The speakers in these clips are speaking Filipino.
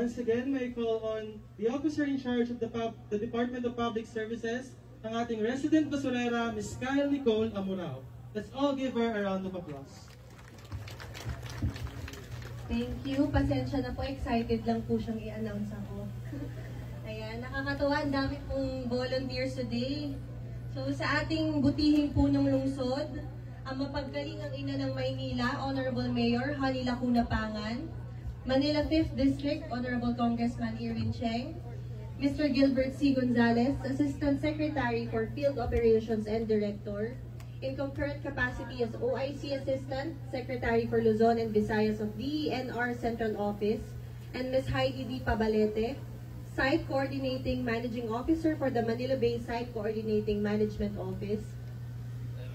once again, may call on the officer in charge of the Department of Public Services, ang ating resident basurera, Ms. Kyle Nicole Amurao. Let's all give her a round of applause. Thank you. Pasensya na po, excited lang po siyang i-announce ako. Ayan, nakakatawa, ang dami pong volunteers today. So sa ating butihing punong lungsod, ang mapagkalingang ina ng Maynila, Honorable Mayor Honey Lacuna Pangan, Manila 5th District, Honorable Congressman Irwin Cheng, Mr. Gilbert C. Gonzalez, Assistant Secretary for Field Operations and Director, in concurrent capacity as OIC Assistant Secretary for Luzon and Visayas of DENR Central Office, and Ms. Heidi D. Pabalete, Site Coordinating Managing Officer for the Manila Bay Site Coordinating Management Office,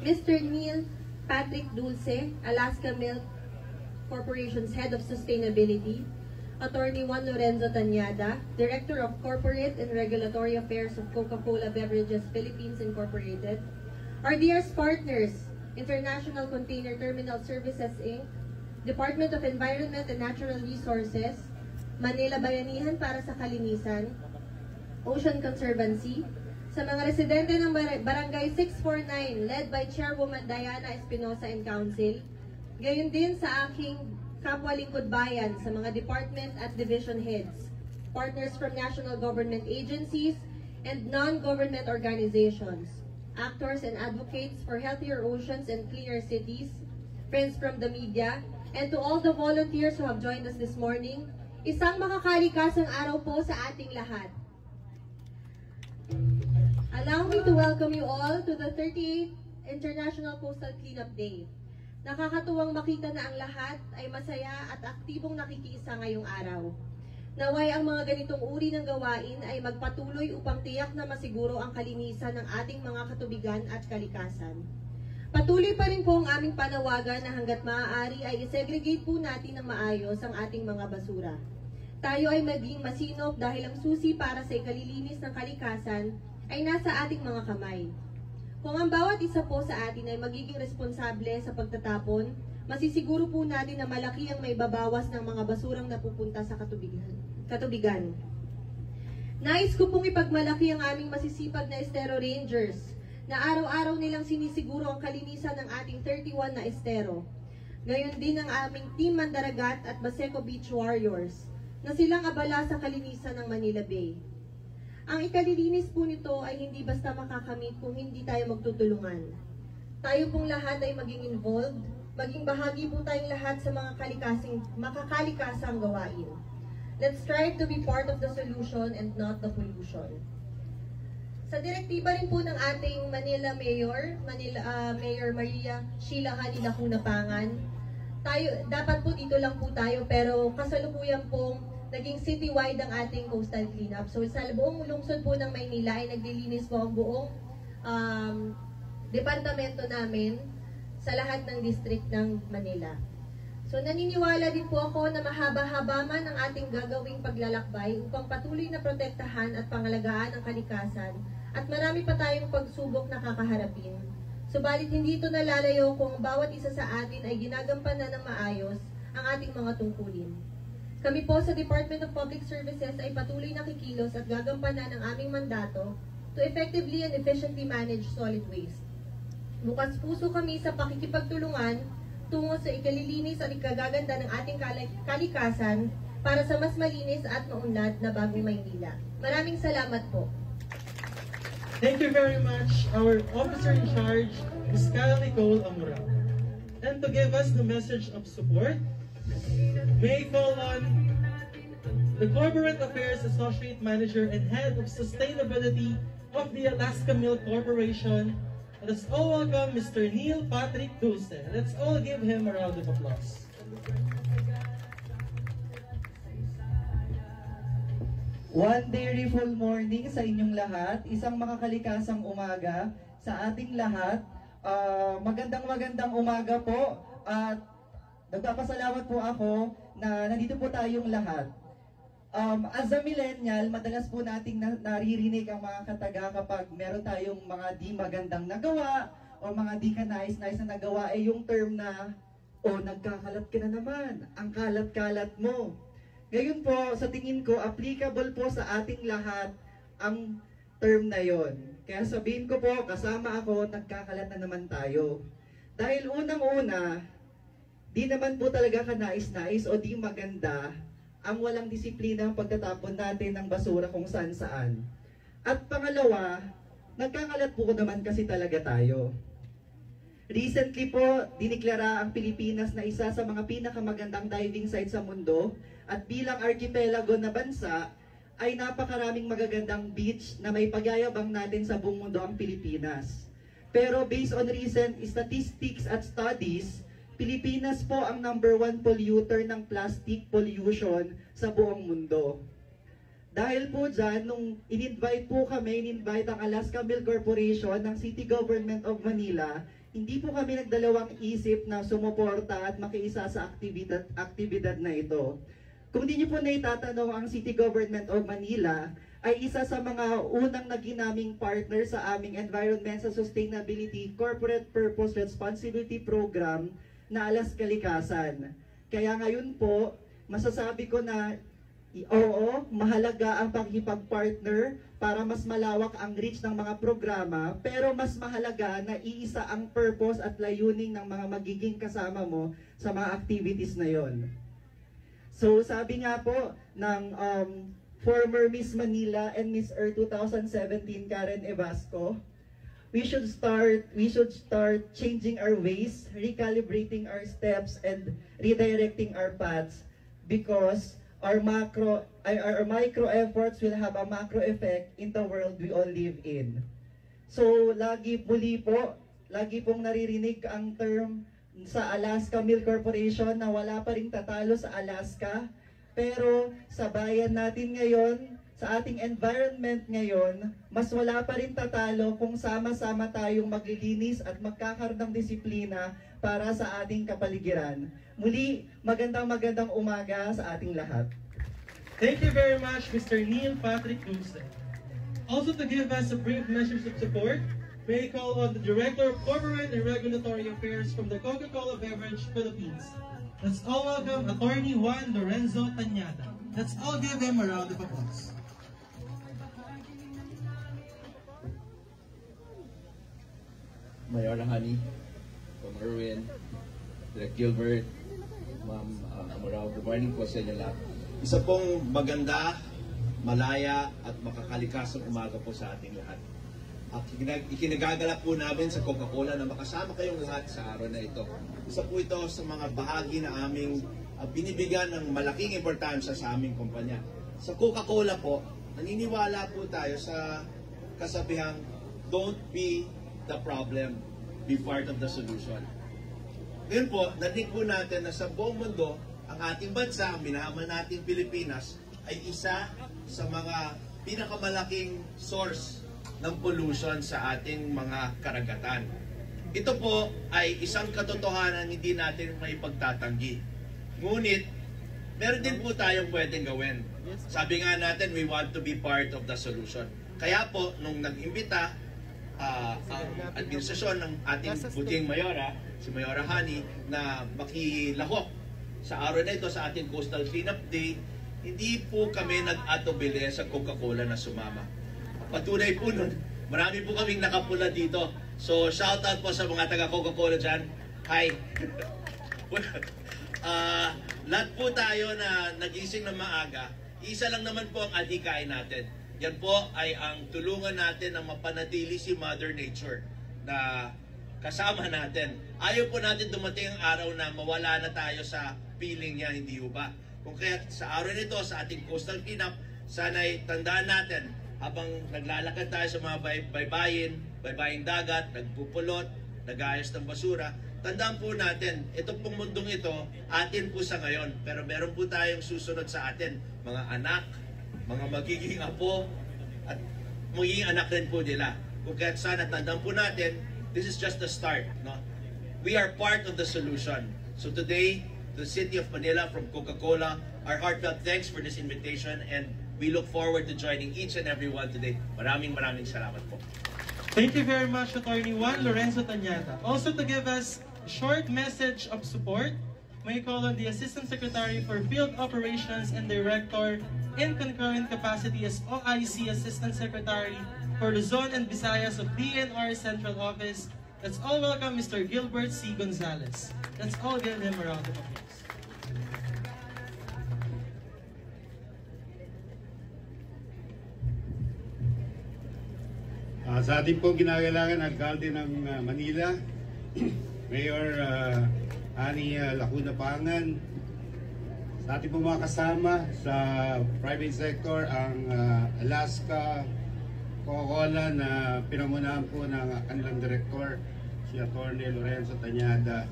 Mr. Neil Patrick Dulce, Alaska Milk Corporation's Head of Sustainability, Attorney Juan Lorenzo Tanyada, Director of Corporate and Regulatory Affairs of Coca-Cola Beverages Philippines Incorporated, RDR's partners, International Container Terminal Services Inc., Department of Environment and Natural Resources, Manila Bayanihan para sa Kalinisan, Ocean Conservancy, sa mga residente ng Barangay 649 led by Chairwoman Diana Espinosa and Council, gayon din sa aking kapwa lingkod bayan sa mga department at division heads, partners from national government agencies and non-government organizations, actors and advocates for healthier oceans and cleaner cities, friends from the media, and to all the volunteers who have joined us this morning, isang makakalikasang araw po sa ating lahat. Allow me to welcome you all to the 38th International Coastal Cleanup Day. Nakakatuwang makita na ang lahat ay masaya at aktibong nakikiisa ngayong araw. Naway ang mga ganitong uri ng gawain ay magpatuloy upang tiyak na masiguro ang kalinisan ng ating mga katubigan at kalikasan. Patuloy pa rin po ang aming panawagan na hanggat maaari ay isegregate po natin ng maayos ang ating mga basura. Tayo ay maging masinop dahil ang susi para sa ikalilinis ng kalikasan ay nasa ating mga kamay. Kung ang bawat isa po sa atin ay magiging responsable sa pagtatapon, masisiguro po natin na malaki ang may babawas ng mga basurang napupunta sa katubigan. Nais ko pong ipagmalaki ang aming masisipag na Estero Rangers na araw-araw nilang sinisiguro ang kalinisan ng ating 31 na estero. Gayon din ang aming Team Mandaragat at Baseco Beach Warriors na silang abala sa kalinisan ng Manila Bay. Ang ikalilinis po nito ay hindi basta makakamit kung hindi tayo magtutulungan. Tayo pong lahat ay maging involved, maging bahagi po tayong lahat sa mga makakalikasang gawain. Let's strive to be part of the solution and not the pollution. Sa direktiba rin po ng ating Manila Mayor, Mayor Maria Sheila Honey Lacuna Pangan, dapat po dito lang po tayo pero kasalukuyan pong naging citywide ang ating coastal cleanup. So sa buong lungsod po ng Maynila ay naglilinis po ang buong departamento namin sa lahat ng district ng Manila. So naniniwala din po ako na mahaba-haba man ang ating gagawing paglalakbay upang patuloy na protektahan at pangalagaan ang kalikasan at marami pa tayong pagsubok na kakaharapin. Subalit hindi ito nalalayo kung bawat isa sa atin ay ginagampanan ng maayos ang ating mga tungkulin. Kami po sa Department of Public Services ay patuloy na kikilos at gagampanan ang aming mandato to effectively and efficiently manage solid waste. Bukas puso kami sa pakikipagtulungan tungo sa ikalilinis at ikagaganda ng ating kalikasan para sa mas malinis at maunlad na bagong Maynila. Maraming salamat po. Thank you very much, our officer in charge, Ms. Kyle Nicole Amurao. And to give us the message of support, may call on the Corporate Affairs Associate Manager and Head of Sustainability of the Alaska Milk Corporation. Let's all welcome Mr. Neil Patrick Dulce. Let's all give him a round of applause. One beautiful morning sa inyong lahat. Isang makakalikasang umaga sa ating lahat. Magandang umaga po at nagpapasalamat po ako na nandito po tayong lahat. As a millennial, madalas po nating naririnig ang mga kataga kapag meron tayong mga di magandang nagawa o mga di ka nais-nais na nagawa ay yung term na, nagkakalat ka na naman, ang kalat-kalat mo. Ngayon po, sa tingin ko, applicable po sa ating lahat ang term na yon. Kaya sabihin ko po, kasama ako, nagkakalat na naman tayo. Dahil unang-una, di naman po talaga kanais-nais o di maganda ang walang disiplina ang pagtatapon natin ng basura kung saan-saan. At pangalawa, nagkakalat po naman kasi talaga tayo. Recently po, diniklara ang Pilipinas na isa sa mga pinakamagandang diving site sa mundo at bilang archipelago na bansa, ay napakaraming magagandang beach na may pagyayabang natin sa buong mundo ang Pilipinas. Pero based on recent statistics at studies, Pilipinas po ang #1 polluter ng plastic pollution sa buong mundo. Dahil po dyan, nung in-invite ang Alaska Milk Corporation ng City Government of Manila, hindi po kami nagdalawang isip na sumuporta at makiisa sa aktibidad na ito. Kung di niyo po naitatanong, ang City Government of Manila ay isa sa mga unang naging naming partner sa aming Environmental Sustainability Corporate Purpose Responsibility Program na Alas Kalikasan. Kaya ngayon po, masasabi ko na oo, mahalaga ang pakikipag-partner para mas malawak ang reach ng mga programa, pero mas mahalaga na iisa ang purpose at layunin ng mga magiging kasama mo sa mga activities na yon. So sabi nga po ng former Miss Manila and Miss Earth 2017 Karen Evasco, we should start changing our ways, recalibrating our steps, and redirecting our paths, because our micro efforts will have a macro effect in the world we all live in. So lagi pong naririnig ang term sa Alaska Milk Corporation na wala pa ring tatalo sa Alaska, pero sa bayan natin ngayon, sa ating environment ngayon, mas wala pa rin tatalo kung sama-sama tayong maglilinis at magkakaroon ng disiplina para sa ating kapaligiran. Muli, magandang umaga sa ating lahat. Thank you very much, Mr. Neil Patrick Lucen. Also to give us a brief message of support, may I call on the Director of Corporate and Regulatory Affairs from the Coca-Cola Beverage Philippines. Let's all welcome Attorney Juan Lorenzo Tañada. Let's all give him a round of applause. Mayora Honey, Ma'am Erwin, Direk Gilbert, Ma'am Amorao, good morning po sa inyo lahat. Isa pong maganda, malaya at makakalikasang umaga po sa ating lahat. At ikinagagalak po namin sa Coca-Cola na makasama kayong lahat sa araw na ito. Isa po ito sa mga bahagi na aming binibigyan ng malaking importansya sa aming kumpanya. Sa Coca-Cola po, naniniwala po tayo sa kasabihang, don't be the problem, be part of the solution. Ngayon po, narinig po natin na sa buong mundo, ang ating bansa, ang minahaman nating Pilipinas, ay isa sa mga pinakamalaking source ng pollution sa ating mga karagatan. Ito po ay isang katotohanan hindi natin maipagtatanggi. Ngunit, meron din po tayong pwedeng gawin. Sabi nga natin, we want to be part of the solution. Kaya po, nung nag-imbita ang administrasyon ng ating buting Mayora, si Mayora Honey, na makilahok sa araw na ito sa ating Coastal Cleanup Day, hindi po kami nag-atubili sa Coca-Cola na sumama. Patunay po nun, marami po kaming nakapula dito. So, shout out po sa mga taga Coca-Cola dyan. Hi! Lahat po tayo na nagising ng maaga, isa lang naman po ang adhikain natin. Yan po ay ang tulungan natin na mapanatili si Mother Nature na kasama natin. Ayaw po natin dumating ang araw na mawala na tayo sa piling niya, hindi ba? Kung kaya sa araw nito, sa ating coastal cleanup, sana'y tandaan natin, habang naglalakad tayo sa mga baybaying dagat, nagpupulot, nag-ayos ng basura, tandaan po natin, ito pong mundong ito, atin po sa ngayon. Pero meron po tayong susunod sa atin, mga anak, mga magiging apo, at magiging anak rin po nila. Kung kaya sana tandaan po natin, this is just the start. No? We are part of the solution. So today, the City of Manila from Coca-Cola, our heartfelt thanks for this invitation, and we look forward to joining each and every one today. Maraming salamat po. Thank you very much, Attorney Juan Lorenzo Tañada. Also to give us a short message of support, may call on the Assistant Secretary for Field Operations and Director in concurrent capacity as OIC Assistant Secretary for Luzon and Visayas of DNR Central Office. Let's all welcome Mr. Gilbert C. Gonzalez. Let's all give him a round of applause. Sa ating pong ginagalangan, Alkalde ng Manila, Mayor Ani Lacuna Pangan, sa ating pong mga kasama sa private sector, ang Alaska Coca-Cola na pinangunahan po ng kanilang direktor, si Atty. Lorenzo Tañada.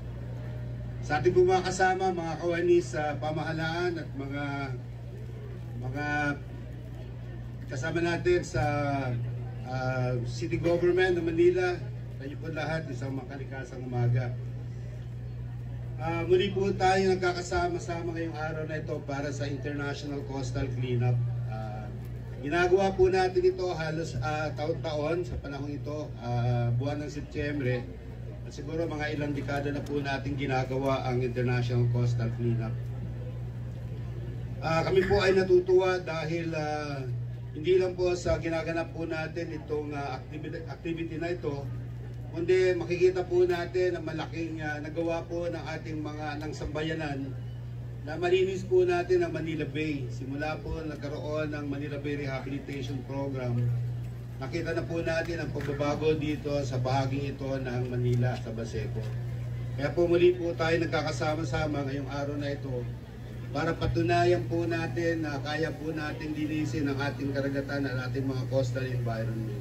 Sa ating pong mga kasama, mga kawani sa pamahalaan at mga kasama natin sa City Government ng Manila, tayo po lahat, isang makalikasang umaga. Muli po tayo nagkakasama-sama ngayong araw na ito para sa International Coastal Cleanup. Ginagawa po natin ito halos taon-taon sa panahon ito, buwan ng Setyembre. At siguro mga ilang dekada na po natin ginagawa ang International Coastal Cleanup. Kami po ay natutuwa dahil hindi lang po sa ginaganap po natin itong activity na ito, kundi makikita po natin ang malaking nagawa po ng ating ng sambayanan na malinis po natin ang Manila Bay. Simula po nagkaroon ng Manila Bay Rehabilitation Program, nakita na po natin ang pagbabago dito sa bahaging ito ng Manila, sa Baseco. Kaya po muli po tayo nagkakasama-sama ngayong araw na ito para patunayan po natin na kaya po natin linisin ang ating karagatan at ating mga coastal environment.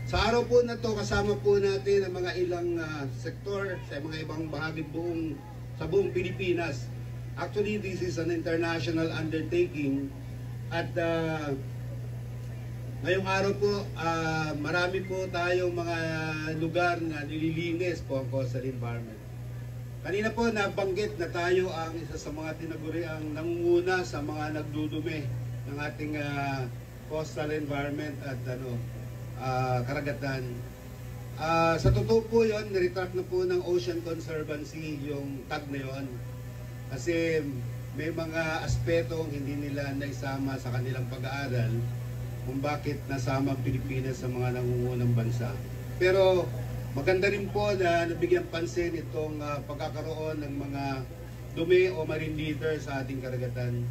Sa araw po na to, kasama po natin ang mga ilang sektor sa mga ibang bahagi sa buong Pilipinas. Actually, this is an international undertaking at ngayong araw po, marami po tayong mga lugar na nililinis po ang coastal environment. Kanina po nabanggit na tayo ang isa sa mga tinaguriang nangunguna sa mga nagdudumi ng ating coastal environment at karagatan. Sa totoo po yun, niretract na po ng Ocean Conservancy yung tag na yun. Kasi may mga aspetong hindi nila naisama sa kanilang pag-aaral kung bakit nasama ang Pilipinas sa mga nangungunang bansa. Pero maganda rin po na nabigyan pansin itong pagkakaroon ng mga dumi o marine litter sa ating karagatan.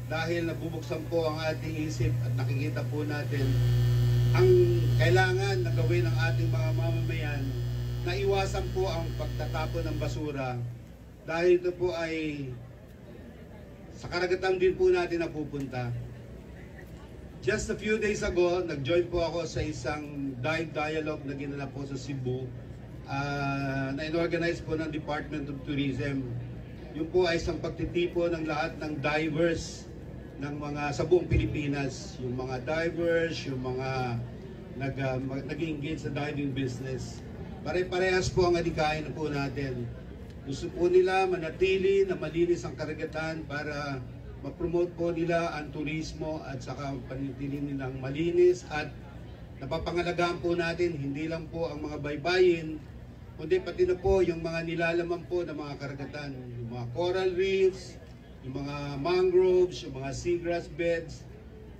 Dahil nabubuksan po ang ating isip at nakikita po natin ang kailangan na gawin ng ating mga mamamayan na iwasan po ang pagtatapon ng basura. Dahil ito po ay sa karagatan din po natin napupunta. Just a few days ago, nag-join po ako sa isang dive dialogue na ginanap po sa Cebu na inorganize po ng Department of Tourism. Yun po ay isang pagtitipo ng lahat ng divers ng sa buong Pilipinas. Yung mga divers, yung mga nag-engage sa diving business. Pare-parehas po ang adikain na po natin. Gusto po nila manatili na malinis ang karagatan para ma-promote po nila ang turismo at saka panitili nilang malinis at napapangalagaan po natin hindi lang po ang mga baybayin kundi pati na po yung mga nilalaman po ng mga karagatan, yung mga coral reefs, yung mga mangroves, yung mga seagrass beds.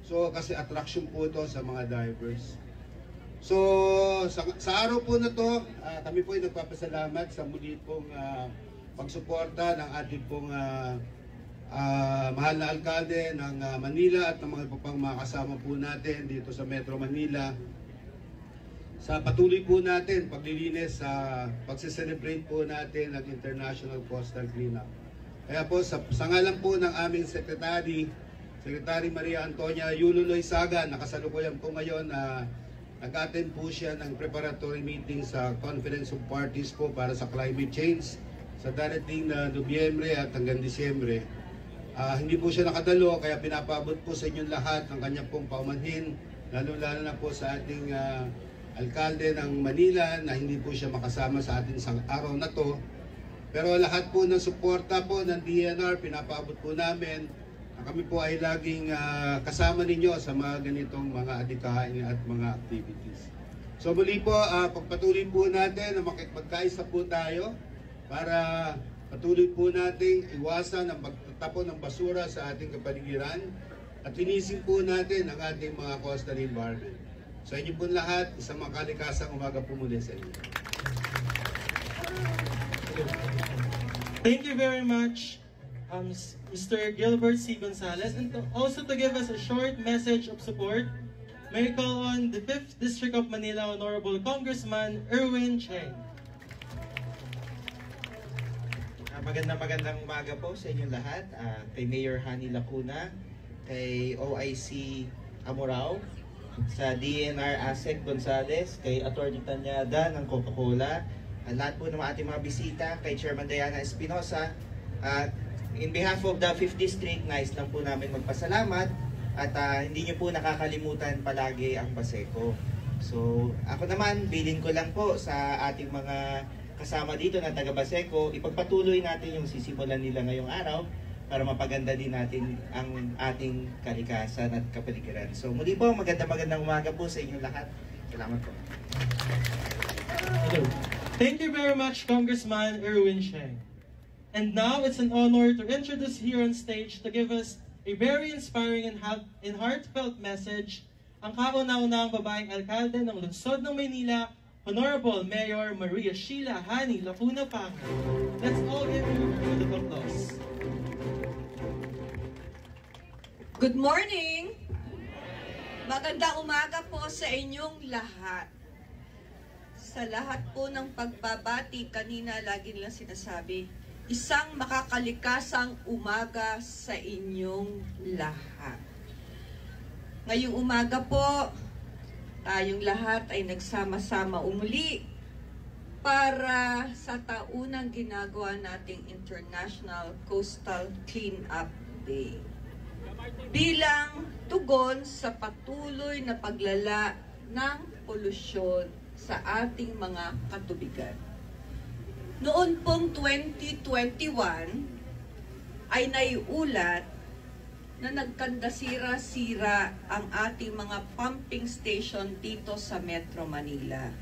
So kasi attraction po ito sa mga divers. So sa araw po na to, kami po ay nagpapasalamat sa muli pong pagsuporta ng ating pong mahal na alkalde ng Manila at ng mga pang mga kasama po natin dito sa Metro Manila sa patuloy po natin paglilinis sa pagse-celebrate po natin ng International Coastal Cleanup. Kaya po sa ngalan po ng aming Secretary Maria Antonia Yululoy Saga, nakasalukuyan po ngayon na nag-attend po siya ng preparatory meeting sa Conference of Parties po para sa climate change sa darating na Nobyembre at hanggang Disyembre. Hindi po siya nakadalo kaya pinapaabot po sa inyong lahat ng kanyang pong paumanhin, lalo-lalo na po sa ating alkalde ng Manila na hindi po siya makasama sa ating araw na to. Pero lahat po ng suporta po ng DNR pinapaabot po namin na kami po ay laging kasama ninyo sa mga ganitong mga adikain at mga activities. So muli po, pagpatuloy po natin na magkaisa po tayo para Patuloy po nating iwasan ang pagtatapon ng basura sa ating kapaligiran at linisin po natin ang ating mga coastal environment. Sa inyo po lahat, isang makalikasang umaga po muli sa inyo. Thank you very much, Mr. Gilbert C. Gonzalez, and also to give us a short message of support, may I call on the 5th District of Manila Honorable Congressman Erwin Cheng. Magandang umaga po sa inyong lahat, kay Mayor Hani Lacuna, kay OIC Amurao, sa DNR ASEC Gonzales, kay Atty. Tanyada ng Coca-Cola, at lahat po ng ating mga bisita, kay Chairman Diana Espinosa. In behalf of the 5th District, nais lang po namin magpasalamat at hindi nyo po nakakalimutan palagi ang Baseco. So ako naman, bilin ko lang po sa ating mga kasama dito na taga Baseco, ipagpatuloy natin yung sisimulan nila ngayong araw para mapaganda din natin ang ating kalikasan at kapaligiran. So muli po, magandang umaga po sa inyong lahat. Salamat po. Thank you very much, Congressman Erwin Cheng. And now it's an honor to introduce here on stage to give us a very inspiring and heartfelt message ang kauna-unahang babaeng alkalde ng lungsod ng Maynila, Honorable Mayor Maria Sheila Hani Lacuna Pangan. Let's all give her a round of applause. Good morning! Magandang umaga po sa inyong lahat. Sa lahat po ng pagbabati, kanina lagi nilang sinasabi, isang makakalikasang umaga sa inyong lahat. Ngayong umaga po, tayong lahat ay nagsama-sama umuli para sa taunang ginagawa nating International Coastal Cleanup Day. Bilang tugon sa patuloy na paglala ng polusyon sa ating mga katubigan. Noon pong 2021 ay naiulat na nagkandasira-sira ang ating mga pumping station dito sa Metro Manila.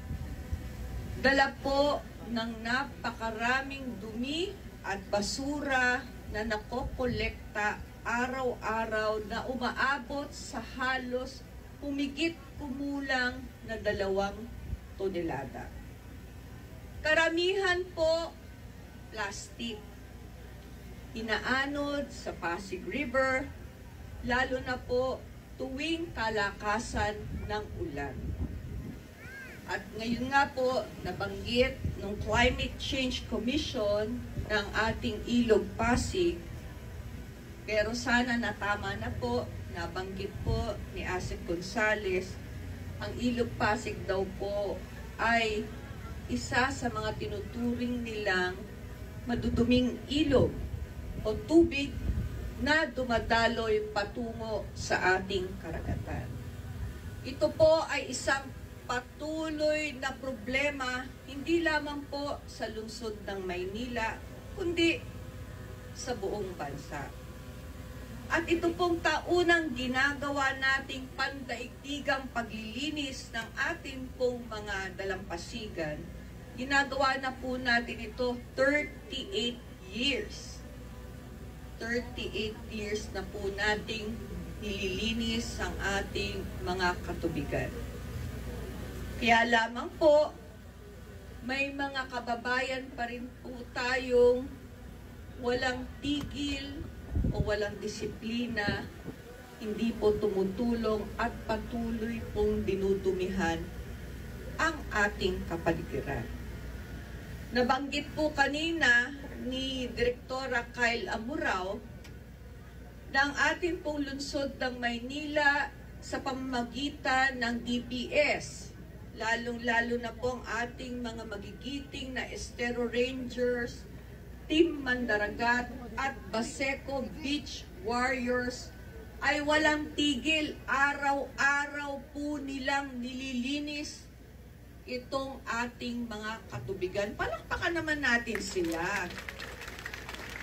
Dala po ng napakaraming dumi at basura na nakokolekta araw-araw na umaabot sa halos humigit-kumulang na 2 tonelada. Karamihan po, plastic. Inaanod sa Pasig River, lalo na po tuwing kalakasan ng ulan. At ngayon nga po, nabanggit ng Climate Change Commission ng ating Ilog Pasig, pero sana natama na po, nabanggit po ni Asek Gonzales, ang Ilog Pasig daw po ay isa sa mga tinuturing nilang maduduming ilog o tubig na dumadaloy patungo sa ating karagatan. Ito po ay isang patuloy na problema hindi lamang po sa lungsod ng Maynila, kundi sa buong bansa. At ito pong taunang ginagawa nating pandaigdigang paglilinis ng ating pong mga dalampasigan, ginagawa na po natin ito 38 years. 38 years na po nating nililinis ang ating mga katubigan. Kaya lamang po, may mga kababayan pa rin po tayong walang tigil o walang disiplina, hindi po tumutulong at patuloy pong dinudumihan ang ating kapaligiran. Nabanggit po kanina ni Direktora Kyle Amurao na ang ating pong lungsod ng Maynila sa pamamagitan ng DPS, lalong-lalo na po ang ating mga magigiting na Estero Rangers, Team Mandaragat at Baseco Beach Warriors ay walang tigil. Araw-araw po nilang nililinis itong ating mga katubigan. Palakpakan naman natin sila.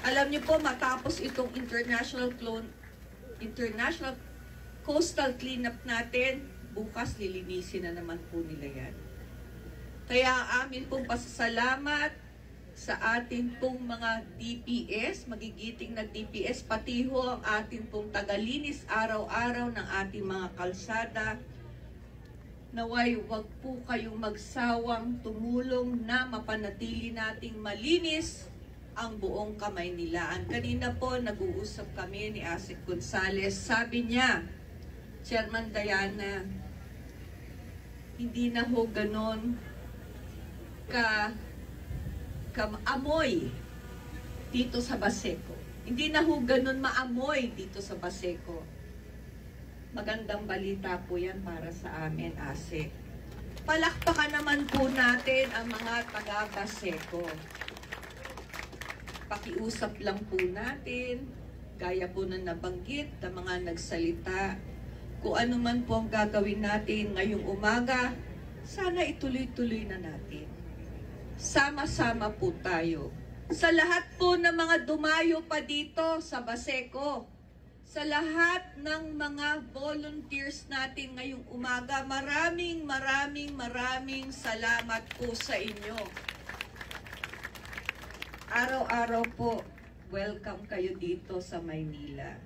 Alam niyo po, matapos itong International Coastal Cleanup natin, bukas lilinisin na naman po nila yan. Kaya amin pong pasasalamat sa atin pong mga DPS, magigiting na DPS, pati ho ang atin pong tagalinis araw-araw ng ating mga kalsada. Naway, wag po kayong magsawang tumulong na mapanatili nating malinis ang buong Kamaynilaan. Kanina po, nag-uusap kami ni Asik Gonzales. Sabi niya, Chairman Diana, hindi na ho ganon amoy dito sa Baseco. Hindi na ho ganon maamoy dito sa Baseco. Magandang balita po yan para sa amin, Asik. Palakpakan naman po natin ang mga taga-Baseco. Pakiusap lang po natin, gaya po na nabanggit ng mga nagsalita, kung ano man po ang gagawin natin ngayong umaga, sana ituloy-tuloy na natin. Sama-sama po tayo. Sa lahat po ng mga dumayo pa dito sa Baseco, sa lahat ng mga volunteers natin ngayong umaga, maraming salamat po sa inyo. Araw-araw po, welcome kayo dito sa Maynila.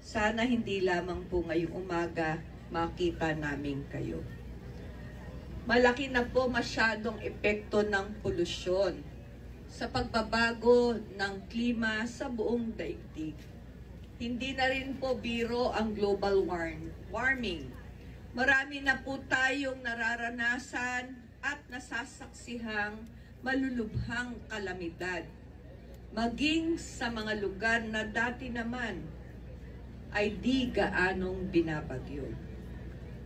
Sana hindi lamang po ngayong umaga makita namin kayo. Malaki na po masyadong epekto ng polusyon sa pagbabago ng klima sa buong daigdig. Hindi na rin po biro ang global warming. Marami na po tayong nararanasan at nasasaksihang malulubhang kalamidad. Maging sa mga lugar na dati naman ay di gaanong binabagyo.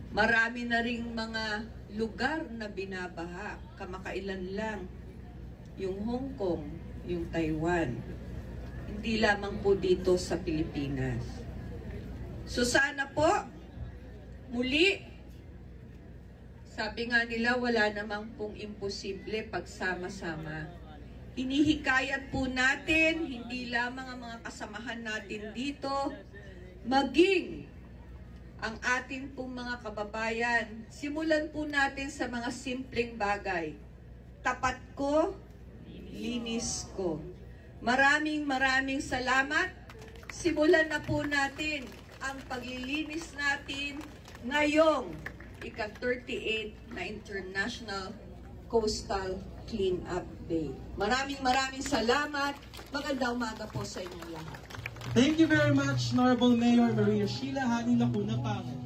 Marami na ring mga lugar na binabaha. Kamakailan lang yung Hong Kong, yung Taiwan. Hindi lamang po dito sa Pilipinas. So sana po, muli, sabi nga nila wala namang pong imposible pagsama-sama. Hinihikayat po natin, hindi lamang ang mga kasamahan natin dito, maging ang atin pong mga kababayan, simulan po natin sa mga simpleng bagay. Tapat ko, linis ko. Maraming salamat. Simulan na po natin ang paglilinis natin ngayong ika-38 na International Coastal Cleanup Day. Maraming salamat. Magandang umaga po sa inyong lahat. Thank you very much, Honorable Mayor Maria Sheila Hani Lacuna Pango.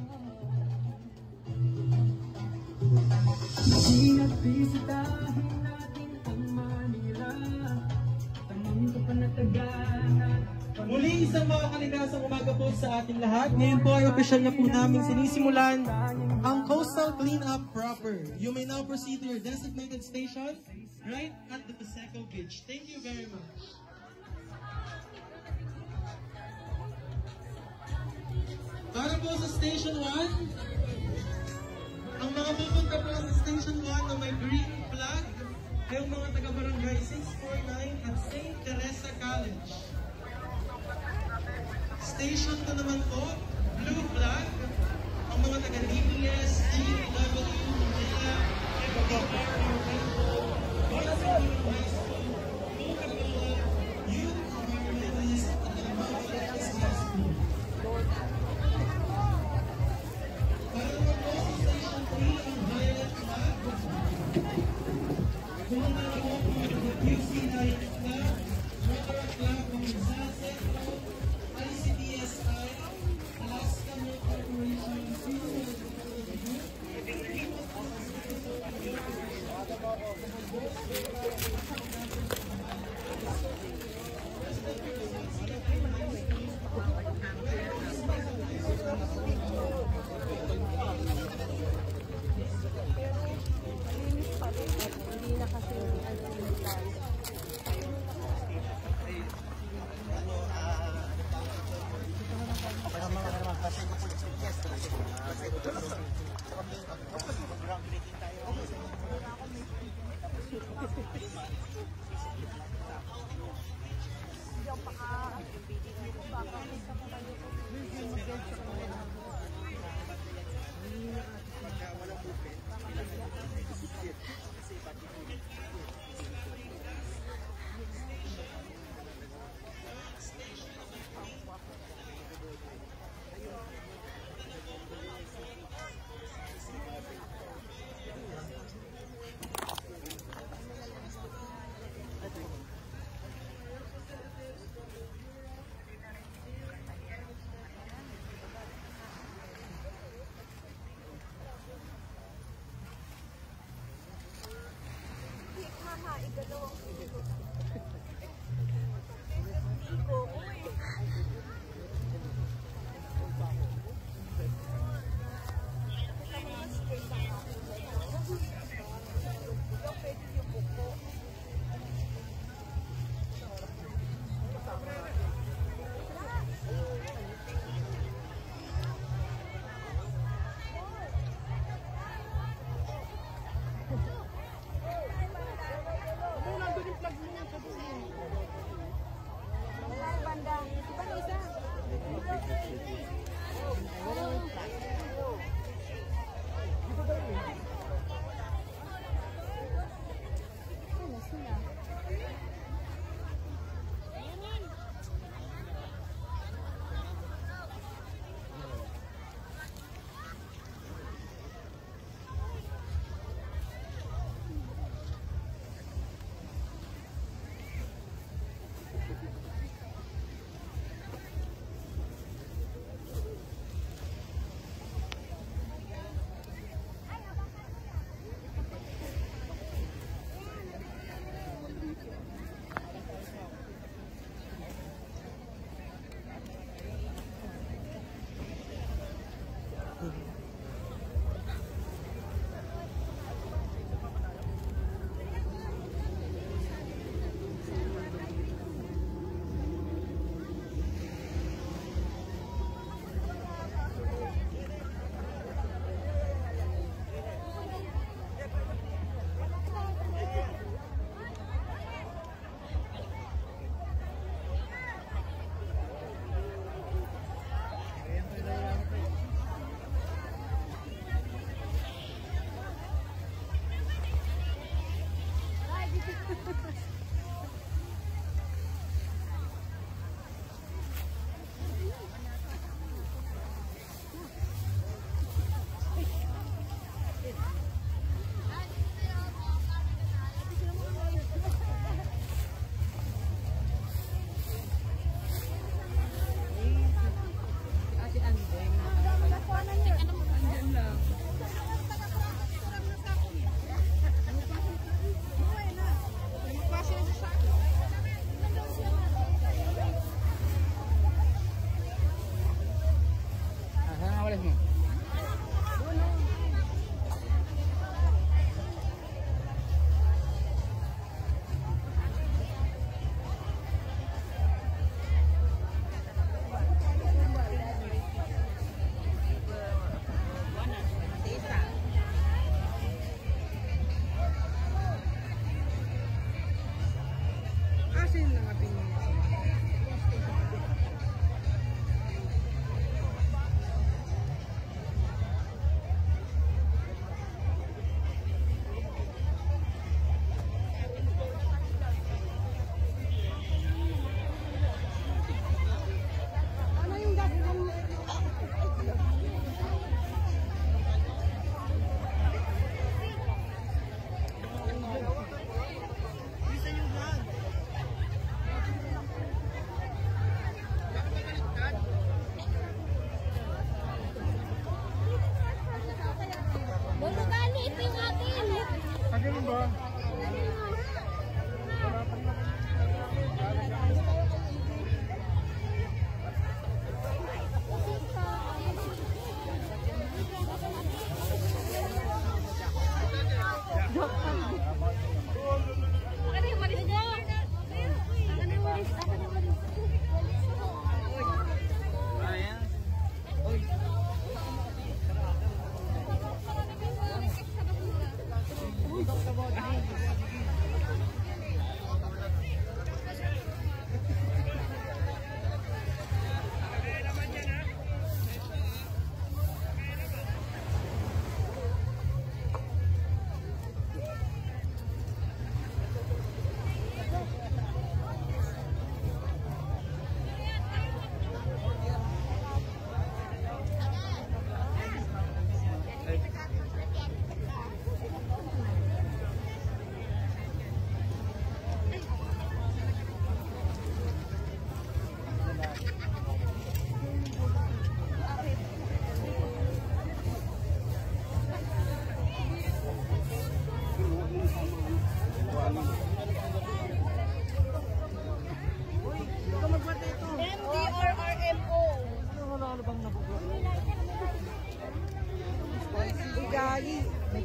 Muli isang makakaligasang umaga po sa ating lahat. Ngayon po ay opisyal na po namin sinisimulan ang Coastal Cleanup proper. You may now proceed to your designated station right at the Baseco Beach. Thank you very much. Para po sa Station 1, ang mga pupunta po sa Station 1 na may green flag ay ang mga taga-barangay 649 at St. Teresa College. Station 2 naman po, blue flag, ang mga taga-DPS, DPW, Manila, FDR, Rainbow, High School, Coca-Cola, Youth Environmentalist, at ang mga high school. Para naman po sa Station 3, ang violet flag. Kung na po ang QC Night Flag, Rotary Club ng Rizal Centro, ICDSI, Alaska Milk Corporation, Muna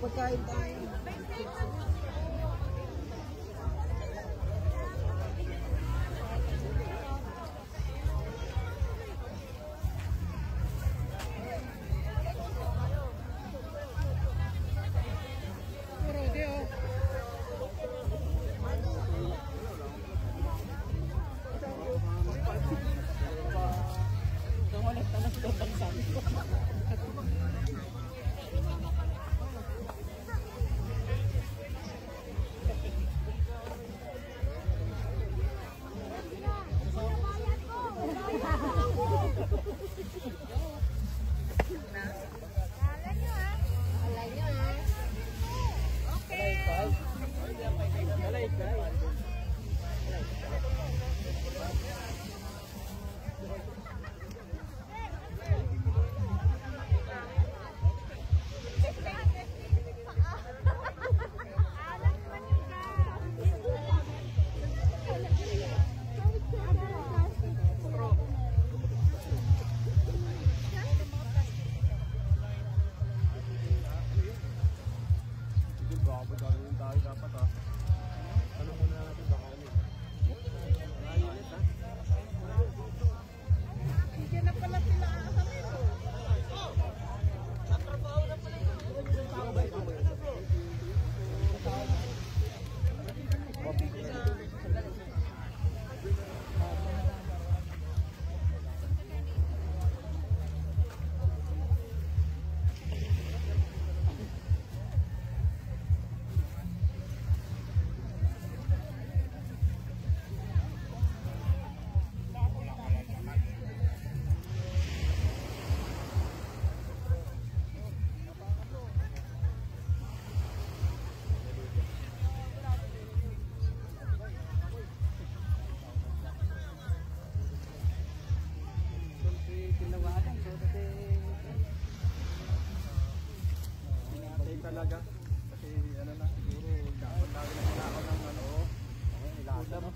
Pagkain tayo. Talaga kasi ano na siguro dapat tayo na ako ng ano ilasa mo.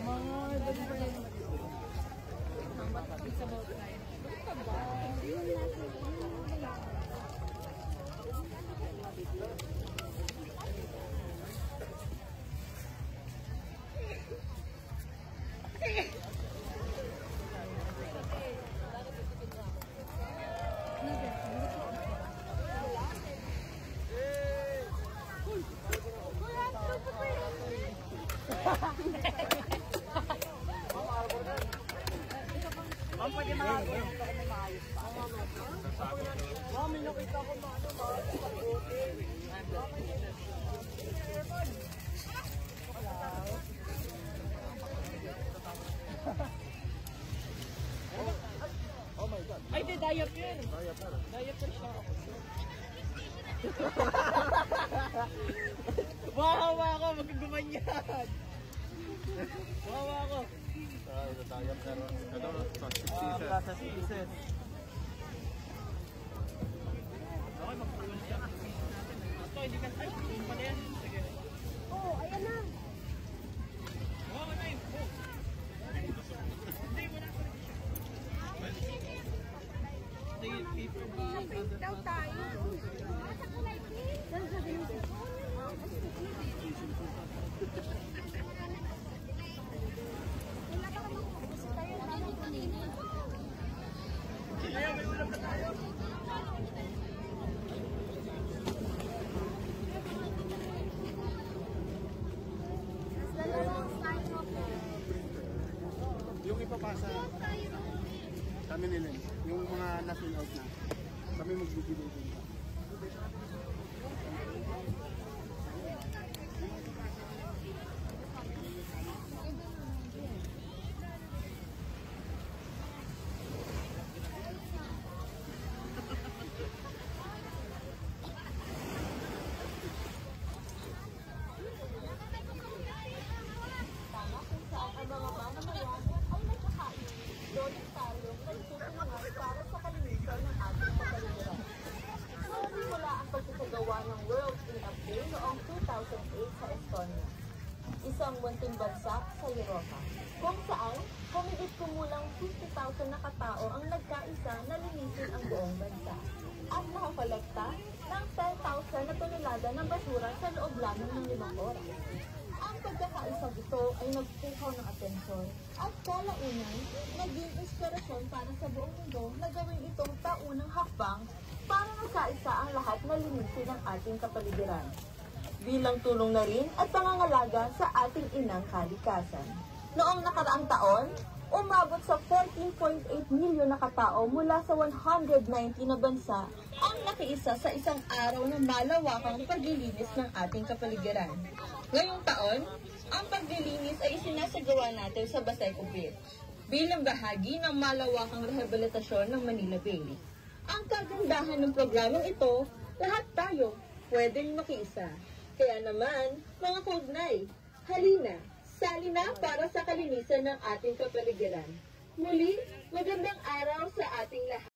Ma'am, pwede makakita ko may maayos pa. Ma'am, may nakita ko maano, maayos pa. Oh my God. Ay, di diaper. Diaper. Diaper siya. Wawa ako, maggumanyan. Wawa ako. Ito diaper. Ito, sa 6 pieces. Okay, magpapalun siya. Ito, hindi ka tayo. Yung pala yan. Sige. Oh, ayan na. Oo, na yun. Hindi mo na. Sige, paper bag. Print daw tayo. Sa kulay pink. Saan sa ganito? Wala ka naman gusto tayo namin kanina. Ayaw, may ulam na tayo. Yung ipapasa kami nila, yung mga na-fill out na, kami magbibigay din. Pagkakagawa ng World Cleanup Day noong 2008 sa Estonia, isang munting bansa sa Europa, kung saan humigit kumulang 50,000 na katao ang nagkaisa na linisin ang buong bansa at nakakolekta ng 10,000 na tonelada ng basura sa loob lamang ng 5 oras. Ang pagkakaisang ito ay nagpukaw ng atensyon at kalaunan naging inspirasyon para sa buong mundo na gawin itong taunang hakbang para nagkaisa ang lahat na linisin ng ating kapaligiran. Bilang tulong na rin at pangangalaga sa ating inang kalikasan. Noong nakaraang taon, umabot sa 14.8 milyon na katao mula sa 190 na bansa ang nakiisa sa isang araw ng malawakang paglilinis ng ating kapaligiran. Ngayong taon, ang paglilinis ay isinasagawa natin sa Baseco Beach bilang bahagi ng malawakang rehabilitasyon ng Manila Bay. Ang kagandahan ng programang ito, lahat tayo pwedeng makiisa. Kaya naman, mga kaugnay, halina, sali na para sa kalinisan ng ating kapaligiran. Muli, magandang araw sa ating lahat.